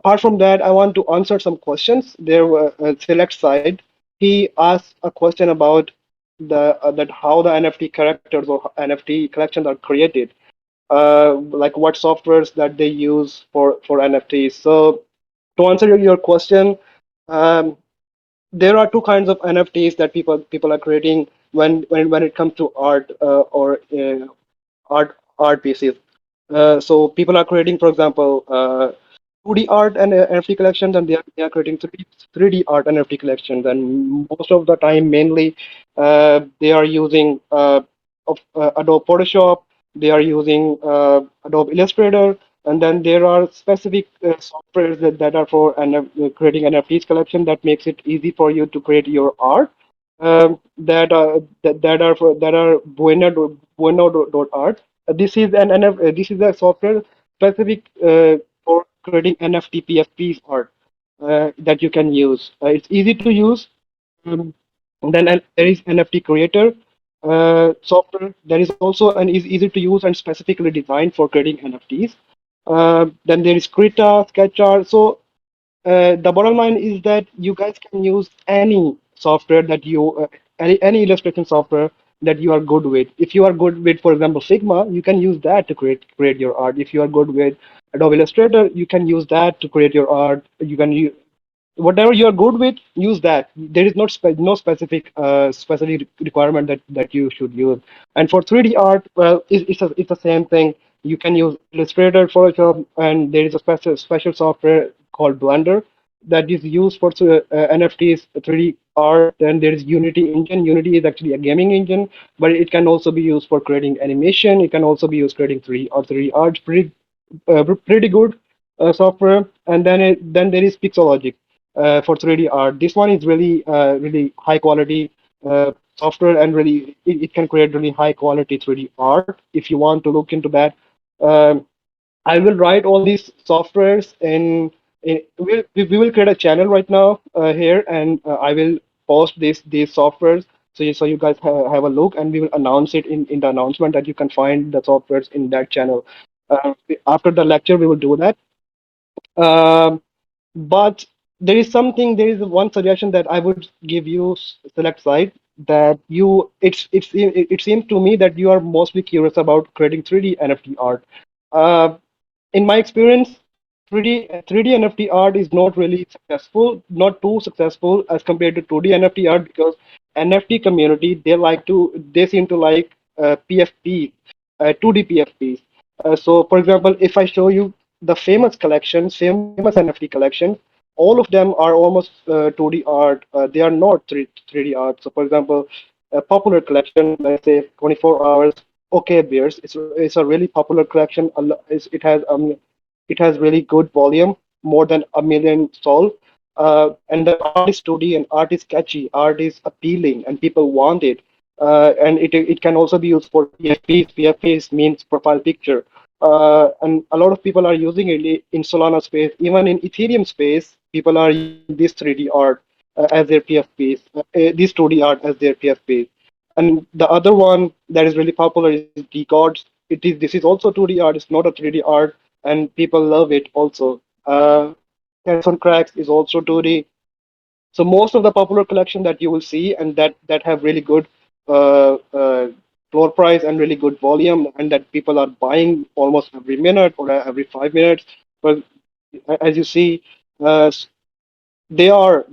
apart from that, I want to answer some questions. There were select side. He asked a question about that how the NFT characters or NFT collections are created. Like what softwares that they use for NFTs. So to answer your question, um, there are two kinds of NFTs that people are creating when it comes to art or art pieces. So people are creating, for example, 2D art and NFT collections, and they are creating 3D art and NFT collections. And most of the time, mainly, they are using Adobe Photoshop. They are using Adobe Illustrator, and then there are specific softwares that are for creating NFTs collection that makes it easy for you to create your art. That are Bueno.art. This is a software specific for creating NFT PFPs art that you can use. It's easy to use. Um, then there is NFT Creator software that is also and is easy to use and specifically designed for creating NFTs. Then there is Krita, Sketchart. So the bottom line is that you guys can use any software that any illustration software that you are good with. If you are good with, for example, Figma, you can use that to create your art. If you are good with Adobe Illustrator, you can use that to create your art. You can use whatever you're good with, use that. There is no specific requirement that you should use. And for 3D art, well, it's the same thing. You can use Illustrator, Photoshop, and there is a special software called Blender that is used for NFTs, 3D art. Then there is Unity engine. Unity is actually a gaming engine, but it can also be used for creating animation. It can also be used creating 3D art. Pretty good software. And then there is Pixologic for 3D art. This one is really high quality software, and really it can create really high quality 3D art. If you want to look into that, um, I will write all these softwares we will create a channel right now here, and I will post these softwares so you guys have a look, and we will announce it in the announcement that you can find the softwares in that channel. After the lecture, we will do that. Um, but there is one suggestion that I would give you, select site, that it seems to me that you are mostly curious about creating 3D NFT art. Uh, in my experience, 3D NFT art is not really successful, not too successful as compared to 2D NFT art, because NFT community, they seem to like PFP, 2D PFPs. So, for example, if I show you the famous NFT collections, all of them are almost 2D art. They are not 3D art. So, for example, a popular collection, let's say 24 hours, okay beers. It's a really popular collection. It has really good volume, more than a million sold. And the art is 2D and art is catchy, art is appealing, and people want it. And it can also be used for PFPs. PFPs means profile picture. And a lot of people are using it in Solana space, even in Ethereum space. People are using this 3D art as their PFPs, this 2D art as their PFPs. And the other one that is really popular is the gods. This is also 2D art. It's not a 3D art, and people love it also. Cats on Cracks is also 2D. So most of the popular collection that you will see, and that have really good floor price and really good volume, and that people are buying almost every minute or every 5 minutes. But as you see, uh, they are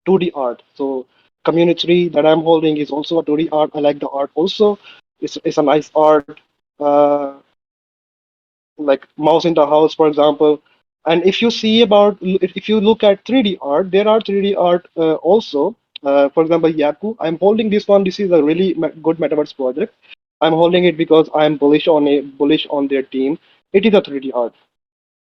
2D art. So Community that I'm holding is also a 2D art. I like the art also. It's a nice art. Uh, like Mouse in the House, for example. And if you look at 3D art, there are 3D art also. For example, Yaku. I'm holding this one. This is a really good metaverse project. I'm holding it because I'm bullish on their team. It is a 3D art,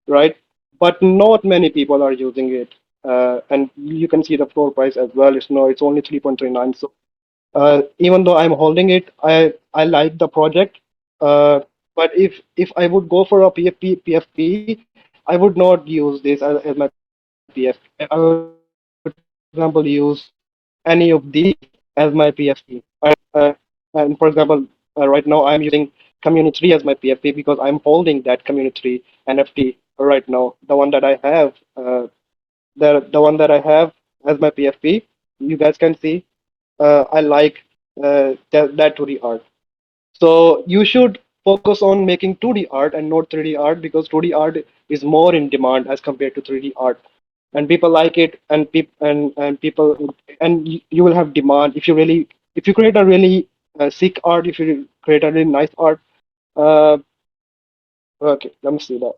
right? But not many people are using it. And you can see the floor price as well. It's only 3.39. So even though I'm holding it, I like the project. Uh, but if I would go for a PFP, I would not use this as my PFP. I would, for example, use any of these as my PFP. And for example, right now I'm using Community 3 as my PFP because I'm holding that Community 3 NFT. right now. The one that I have, the one that I have as my PFP. You guys can see. I like that 2D art. So you should focus on making 2D art and not 3D art because 2D art is more in demand as compared to 3D art, and people like it, and people, and you will have demand if you create a really sick art, if you create a really nice art. Uh, okay, let me see that.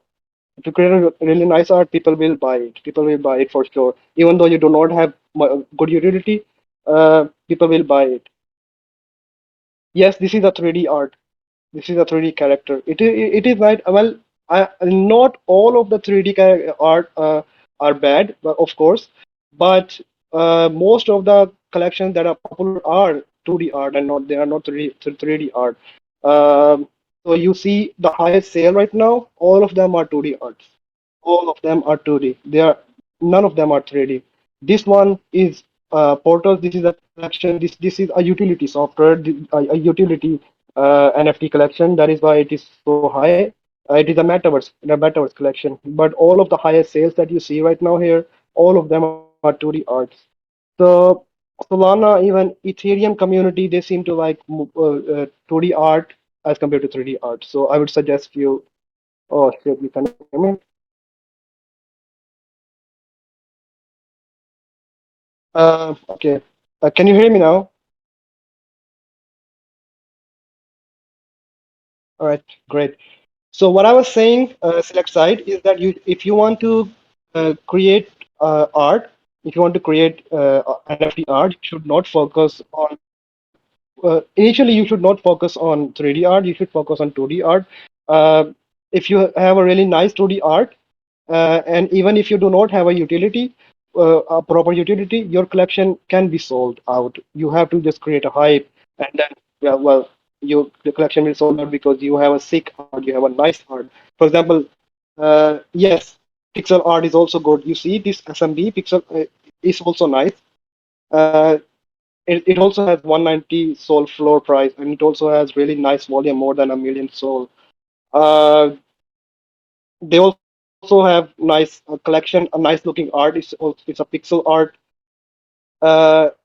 If you create a really nice art, people will buy it. People will buy it for sure, even though you do not have good utility. People will buy it. Yes, this is a 3D art. This is a 3D character. It is right. Well, not all of the 3D art are bad, but of course, but most of the collections that are popular are 2D art and not they are not 3D art. So you see the highest sale right now. All of them are 2D arts. All of them are 2D. They are none of them are 3D. This one is Portals. This is a collection. This is a utility software, a utility NFT collection. That is why it is so high. It is a metaverse collection. But all of the highest sales that you see right now here, all of them are 2D arts. So Solana, even Ethereum community, they seem to like 2D art as compared to 3D art. So I would suggest you. Oh shit, you can hear me? Okay. Can you hear me now? All right, great. So what I was saying, select side, is that if you want to create art, if you want to create NFT art, you should not focus on. Initially, you should not focus on 3D art. You should focus on 2D art. Uh, if you have a really nice 2D art, and even if you do not have a proper utility, your collection can be sold out. You have to just create a hype, and then yeah, well, the collection will sold out because you have a sick art, you have a nice art. For example, yes, pixel art is also good. You see this SMB pixel is also nice. Uh, it also has 190 soul floor price, and it also has really nice volume, more than a million soul. Uh, they also have nice collection, a nice looking art. It's a pixel art.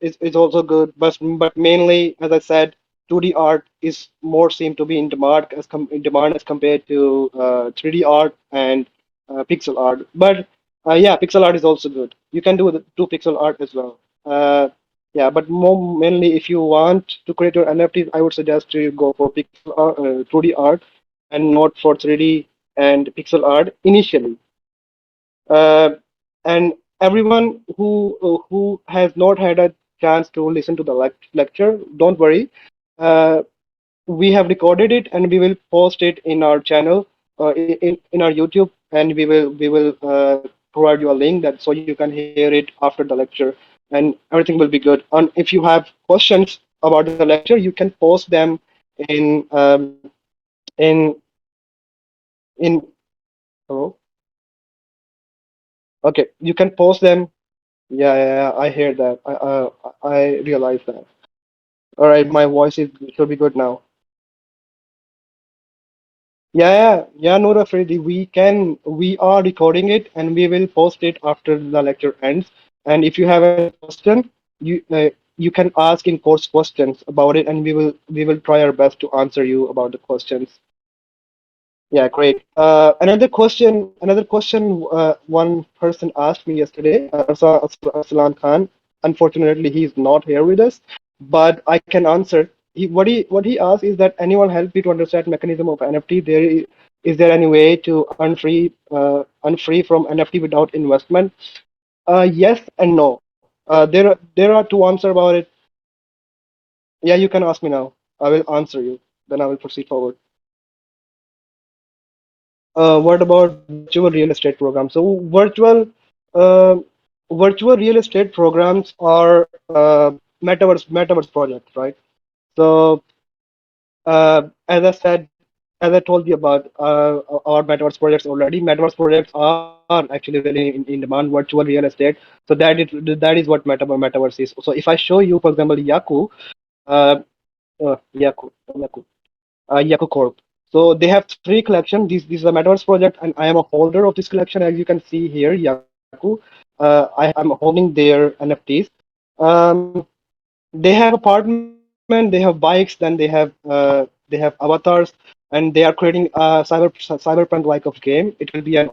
Is also good, but mainly, as I said, 2D art is more seem to be in demand as compared to 3D art and pixel art. But yeah, pixel art is also good. You can do pixel art as well. Yeah, but more mainly if you want to create your NFTs, I would suggest you go for pixel art, 2D art, and not for 3D and pixel art initially. Uh, and everyone who has not had a chance to listen to the lecture, don't worry. Uh, we have recorded it and we will post it in our channel, in our YouTube, and we will provide you a link that so you can hear it after the lecture, and everything will be good. And if you have questions about the lecture, you can post them in in in. Hello? Okay, you can post them. Yeah, I hear that. I realize that. All right, my voice is should be good now. Yeah, Noor Afridi, we are recording it and we will post it after the lecture ends. And if you have any question, you can ask in course questions about it, and we will try our best to answer you about the questions. Yeah, great. Another question. One person asked me yesterday, Aslan Khan. Unfortunately, he's not here with us, but I can answer. What he asked is that anyone help me to understand mechanism of NFT. Is there any way to earn free from NFT without investment? Yes and no. There are two answers about it. Yeah, you can ask me now. I will answer you. Then I will proceed forward. What about virtual real estate programs? So uh, virtual real estate programs are metaverse projects, right? So as I said, as I told you about our metaverse projects already, metaverse projects are actually really in demand. Virtual real estate. So that is what metaverse is. So if I show you, for example, uh, Yaku Corp. So they have three collection. This is a metaverse project, and I am a holder of this collection, as you can see here, Yaku. I'm holding their NFTs. Um, they have apartment, they have bikes, then they have avatars, and they are creating a cyberpunk like of game. It will be an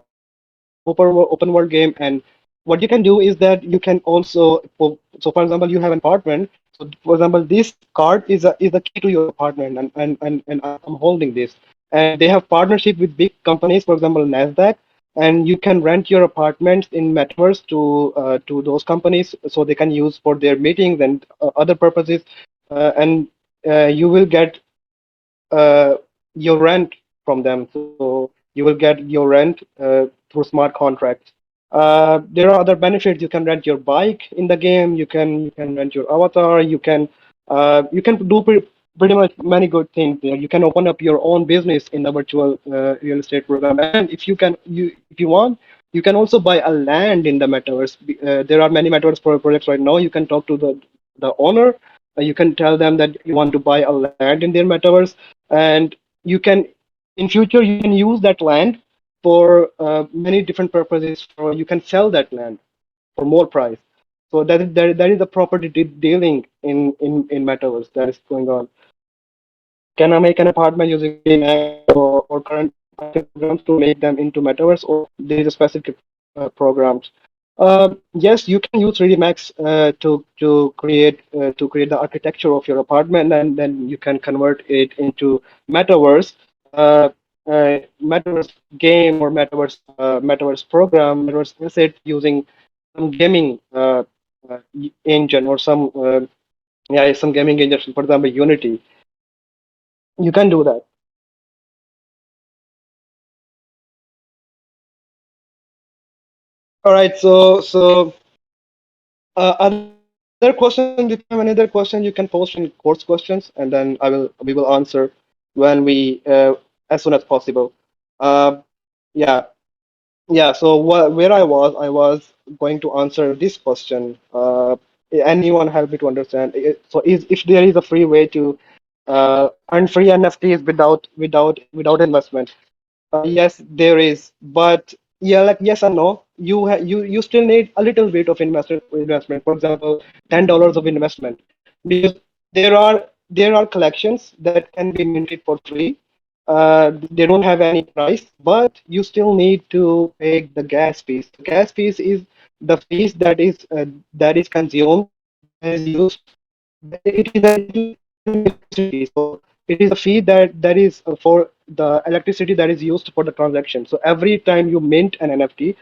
open world game, and what you can do is that you can also so for example you have an apartment. So for example this card is the key to your apartment, and I'm holding this, and they have partnership with big companies, for example Nasdaq, and you can rent your apartments in metaverse to those companies so they can use for their meetings and other purposes, and you will get uh, your rent from them. So you will get your rent through smart contracts. There are other benefits. You can rent your bike in the game. You can rent your avatar. You can do pretty much many good things there. You can open up your own business in the virtual real estate program. And if you want, you can also buy a land in the metaverse. There are many metaverse projects right now. You can talk to the owner. You can tell them that you want to buy a land in their metaverse, and you can in future you can use that land for many different purposes. For you can sell that land for more price. So that is the property dealing in metaverse that is going on. Can I make an apartment using Remax or current pricing programs to make them into metaverse, or there is a specific programs? Yes, you can use 3D Max to create the architecture of your apartment, and then you can convert it into metaverse, metaverse game or metaverse program, metaverse asset using some gaming engine or some gaming engine, for example, Unity. You can do that. All right. Other questions? If you have any other question, you can post in course questions, and then we will answer when as soon as possible. Uh, yeah, yeah. So where I was going to answer this question. Anyone help me to understand? So if there is a free way to earn free NFTs without investment? Yes, there is, but yeah, like yes and no. You still need a little bit of investment. For example, $10 of investment, because there are collections that can be minted for free. They don't have any price, but you still need to pay the gas fees. The gas fees is the fees that is consumed, that is used. It is an electricity fee. So it is a fee that is for the electricity that is used for the transaction. So every time you mint an NFT,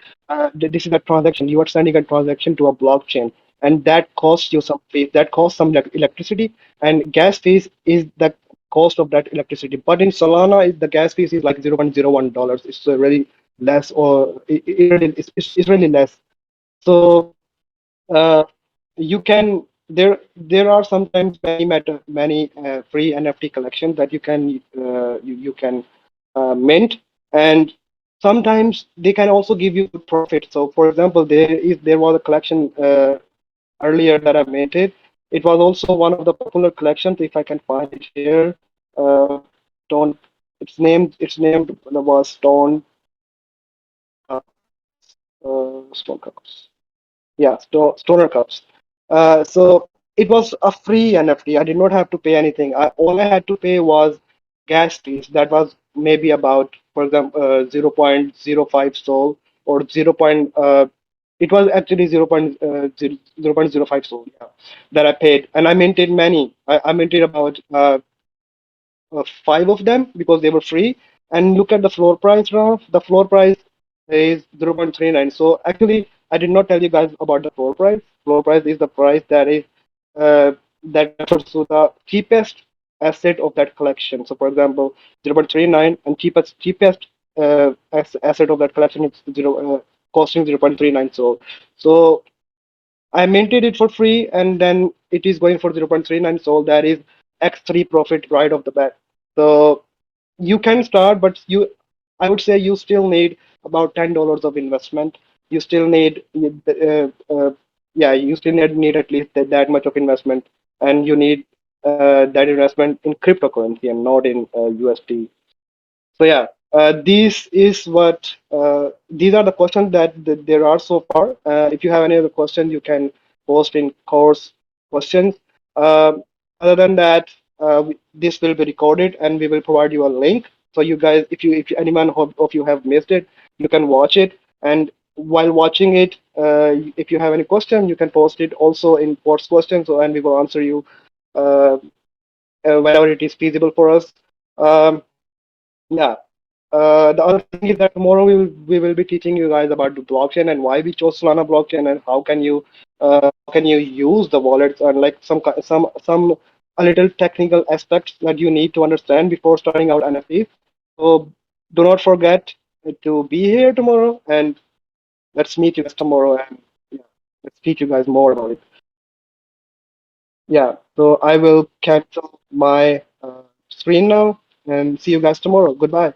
this is a transaction. You are sending a transaction to a blockchain, and that costs you some fee. That costs some electricity, and gas fees is the cost of that electricity. But in Solana, the gas fees is like $0.01. It's really less, or it's really less. So uh, you can there are sometimes many free NFT collections that you can mint, and sometimes they can also give you good profit. So for example, there was a collection earlier that I minted. It was also one of the popular collections. If I can find it here, uh, stone. It's named was uh, Stone Cups. Yeah, Stoner Cups. So it was a free NFT. I did not have to pay anything. All I had to pay was gas fees. That was maybe about, for example, 0.05 Sol, or 0. It was actually 0.05 Sol, yeah, that I paid. And I minted many. I minted about five of them because they were free. And look at the floor price, Ralph. The floor price is 0.39. So actually, I did not tell you guys about the floor price. Floor price is the price that refers to the cheapest asset of that collection. So for example, 0.39, and cheapest asset of that collection is costing 0.39. So I minted it for free, and then it is going for 0.39. So that is X3 profit right off the bat. So you can start, but I would say you still need about $10 of investment. You still need yeah, you still need at least that much of investment, and you need that investment in cryptocurrency and not in USD. So yeah, these are the questions that there are so far. If you have any other questions, you can post in course questions. Um, Other than that, this will be recorded and we will provide you a link. So you guys, if anyone of you have missed it, you can watch it. And while watching it, if you have any question, you can post it also in post questions. So and we will answer you uh, whenever it is feasible for us. Um, yeah. The other thing is that tomorrow we will be teaching you guys about the blockchain and why we chose Solana blockchain and how can you use the wallets and like some a little technical aspects that you need to understand before starting out NFTs. So do not forget to be here tomorrow and let's meet you guys tomorrow and yeah, let's teach you guys more about it. Yeah. So I will cancel my screen now and see you guys tomorrow. Goodbye.